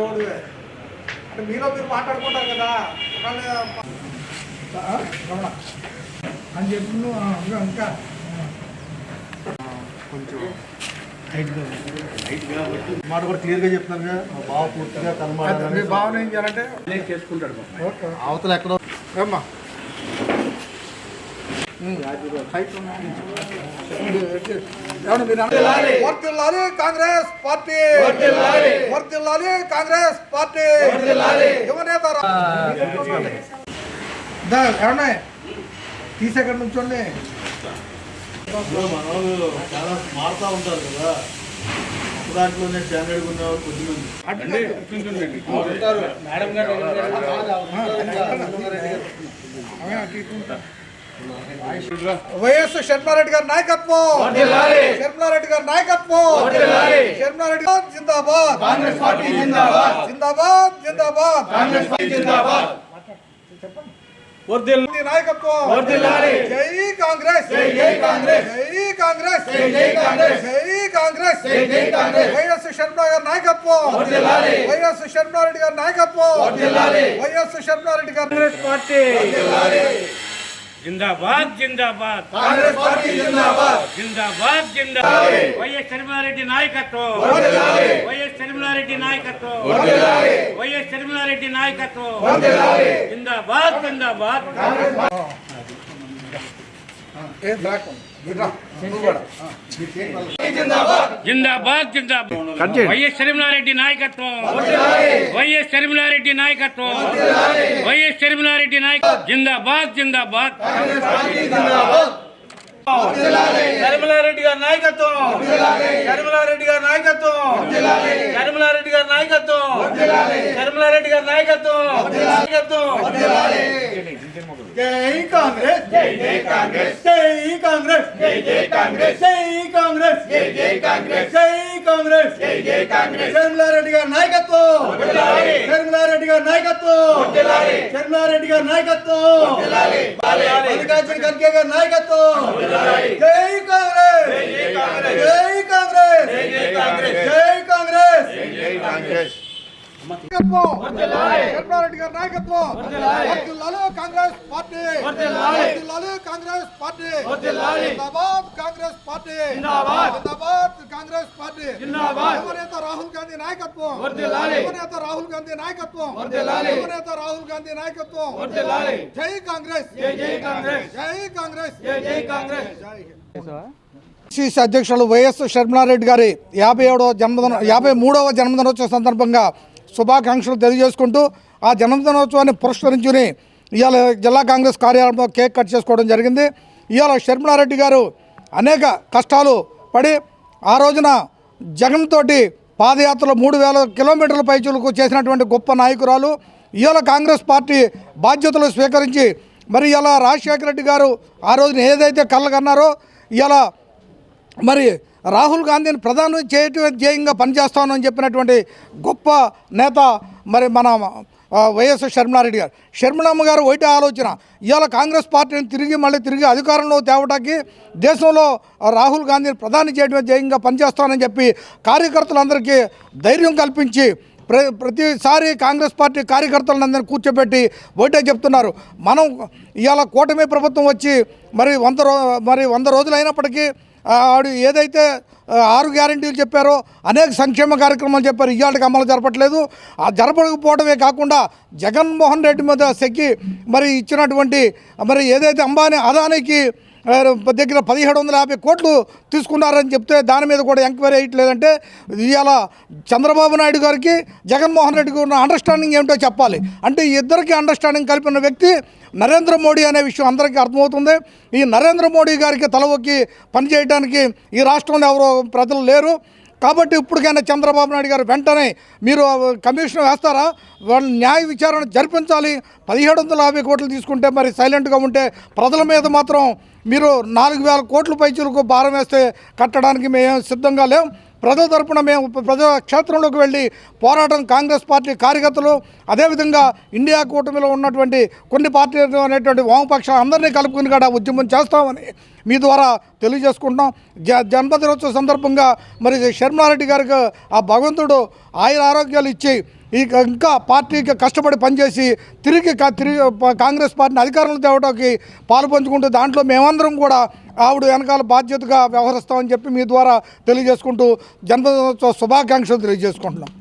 అంటే మీరు మాట్లాడుకుంటారు కదా అని చెప్పి ఇంకా కొంచెం మాట కూడా క్లియర్గా చెప్తున్నారుగా మా బావ పూర్తిగా మీ భావన ఏం చేయాలంటే చేసుకుంటాడు అవతల ఎక్కడో ఏమ్మా వర్ధిల్లాలి కాంగ్రెస్ పార్టీ, వర్ధిల్లాలి కాంగ్రెస్ పార్టీ. యువనేత ఏమన్నా తీసేక్కడ నుంచోండి. మన వాళ్ళు చాలా మారుతూ ఉంటారు కదా, దాంట్లోనే స్టాండర్డ్ ఉన్నవాళ్ళు కొద్దిమంది వైఎస్ షర్మారెడ్డి గారి నాయకత్వం, షర్మారెడ్డి గారి నాయకత్వం, షర్మారెడ్డి జిందాబాద్, జిందాబాద్ జిందాబాద్, నాయకత్వం. జై కాంగ్రెస్, జై కాంగ్రెస్, జై కాంగ్రెస్, జై కాంగ్రెస్, జై కాంగ్రెస్, జై కాంగ్రెస్. వైఎస్ షర్మిల గారి నాయకత్వం, వైఎస్ షర్మారెడ్డి గారి నాయకత్వం, వైఎస్ షర్మారెడ్డి గారి కాంగ్రెస్ పార్టీ జిందాబాద్, జిందాబాద్ కాంగ్రెస్ పార్టీ జిందాబాద్, జిందాబాద్, జిందాబాద్. వైఎస్ షర్మిలారెడ్డి నాయకత్వం, వైఎస్ షర్మిలారెడ్డి నాయకత్వం, వైఎస్ షర్మిలారెడ్డి నాయకత్వం. జిందాబాద్, జిందాబాద్. జిందాబాద్, జిందాబాద్. వైఎస్ షర్మిలారెడ్డి నాయకత్వం, వైఎస్ షర్మిలారెడ్డి నాయకత్వం, వైఎస్ షర్మిలారెడ్డి నాయకత్వం. జిందాబాద్, జిందాబాద్. షర్మిలారెడ్డి గారి నాయకత్వం, షర్మిలారెడ్డి గారి నాయకత్వం, షర్మిలారెడ్డి గారి నాయకత్వం, షర్మిలారెడ్డి గారి నాయకత్వం. జై కాంగ్రెస్, జై కాంగ్రెస్, జై కాంగ్రెస్, జై కాంగ్రెస్, జై కాంగ్రెస్, జై కాంగ్రెస్, జై కాంగ్రెస్, జై కాంగ్రెస్. షర్మిలారెడ్డి గారి నాయకత్వం, షర్మిలారెడ్డి గారి నాయకత్వం, షర్మిలారెడ్డి గారి నాయకత్వం, మల్లికార్జున ఖర్గే గారి నాయకత్వం. జై కాంగ్రెస్, జై కాంగ్రెస్, జై కాంగ్రెస్, జై కాంగ్రెస్, జై కాంగ్రెస్, జై కాంగ్రెస్. షర్మిలారెడ్డి గారి నాయకత్వం, వర్ధిల్లాలి కాంగ్రెస్ పార్టీ, వర్ధిల్లాలి కాంగ్రెస్ పార్టీ. జిందాబాద్ కాంగ్రెస్ పార్టీ, జిందాబాద్ కాంగ్రెస్ పార్టీ. యువనేత రాహుల్ గాంధీ నాయకత్వం, యువనేత రాహుల్ గాంధీ నాయకత్వం, యువనేత రాహుల్ గాంధీ నాయకత్వం. జై కాంగ్రెస్, జై కాంగ్రెస్, జై కాంగ్రెస్, జై కాంగ్రెస్. పిసిసి అధ్యక్షులు వైఎస్ షర్మిలారెడ్డి గారి 53వ జన్మదినోత్సవ సందర్భంగా శుభాకాంక్షలు తెలియజేసుకుంటూ ఆ జన్మదినోత్సవాన్ని పురస్కరించుకుని ఇవాళ జిల్లా కాంగ్రెస్ కార్యాలయంలో కేక్ కట్ చేసుకోవడం జరిగింది. ఇవాళ షర్మిలారెడ్డి గారు అనేక కష్టాలు పడి ఆ రోజున జగన్ తోటి పాదయాత్రలో 3000 కిలోమీటర్ల పైచులకు చేసినటువంటి గొప్ప నాయకురాలు. ఇవాళ కాంగ్రెస్ పార్టీ బాధ్యతలు స్వీకరించి మరి ఇలా రాజశేఖర రెడ్డి గారు ఆ రోజున ఏదైతే కళ్ళకన్నారో ఇవాళ మరి రాహుల్ గాంధీని ప్రధాని చేయటం ధ్యేయంగా పనిచేస్తామని చెప్పినటువంటి గొప్ప నేత మరి మన వైఎస్ షర్మిలారెడ్డి గారు. షర్మిలమ్మ గారు ఒకటే ఆలోచన, ఇవాళ కాంగ్రెస్ పార్టీని మళ్ళీ తిరిగి అధికారంలో తేవడానికి దేశంలో రాహుల్ గాంధీని ప్రధాని చేయడమే ధ్యేయంగా పనిచేస్తామని చెప్పి కార్యకర్తలందరికీ ధైర్యం కల్పించి ప్రతిసారి కాంగ్రెస్ పార్టీ కార్యకర్తలందరినీ కూర్చోబెట్టి ఒకటే చెప్తున్నారు, మనం ఇవాళ కూటమి ప్రభుత్వం వచ్చి మరి 100 రోజులు అయినప్పటికీ ఆడు ఏదైతే 6 గ్యారెంటీలు చెప్పారో అనేక సంక్షేమ కార్యక్రమాలు చెప్పారు, ఇవాళకి అమలు జరపట్లేదు. ఆ జరపకపోవడమే కాకుండా జగన్మోహన్ రెడ్డి మీద సెక్కి మరి ఇచ్చినటువంటి మరి ఏదైతే అదానికి దగ్గర 1750 కోట్లు తీసుకున్నారని చెప్తే దాని మీద కూడా ఎంక్వైరీ వేయట్లేదంటే ఇవాళ చంద్రబాబు నాయుడు గారికి జగన్మోహన్ రెడ్డికి ఉన్న అండర్స్టాండింగ్ ఏమిటో చెప్పాలి. అంటే ఈ ఇద్దరికి అండర్స్టాండింగ్ కలిపిన వ్యక్తి నరేంద్ర మోడీ అనే విషయం అందరికీ అర్థమవుతుంది. ఈ నరేంద్ర మోడీ గారికి తలవొక్కి పనిచేయడానికి ఈ రాష్ట్రంలో ఎవరో ప్రజలు లేరు. కాబట్టి ఇప్పటికైనా చంద్రబాబు నాయుడు గారు వెంటనే మీరు కమిషన్ వేస్తారా, వాళ్ళు న్యాయ విచారణ జరిపించాలి. 1750 కోట్లు తీసుకుంటే మరి సైలెంట్గా ఉంటే ప్రజల మీద మాత్రం మీరు 4000 కోట్ల పైచులకు భారం వేస్తే కట్టడానికి మేము సిద్ధంగా లేం. ప్రజల తరపున మేము ప్రజా క్షేత్రంలోకి వెళ్ళి పోరాటం కాంగ్రెస్ పార్టీ కార్యకర్తలు అదేవిధంగా ఇండియా కూటమిలో ఉన్నటువంటి కొన్ని పార్టీలు అనేటువంటి వామపక్షాలు అందరినీ కలుపుకుని కూడా ఉద్యమం చేస్తామని మీ ద్వారా తెలియజేసుకుంటున్నాం. జన్మదినోత్సవ సందర్భంగా మరి షర్మిలారెడ్డి గారికి ఆ భగవంతుడు ఆయుర ఆరోగ్యాలు ఇచ్చి ఇంకా పార్టీకి కష్టపడి పనిచేసి తిరిగి కాంగ్రెస్ పార్టీని అధికారంలో తేవడానికి పాల్పంచుకుంటూ దాంట్లో మేమందరం కూడా ఆవిడ వెనకాల బాధ్యతగా వ్యవహరిస్తామని చెప్పి మీ ద్వారా తెలియజేసుకుంటూ జన్మదినోత్సవ శుభాకాంక్షలు తెలియజేసుకుంటున్నాం.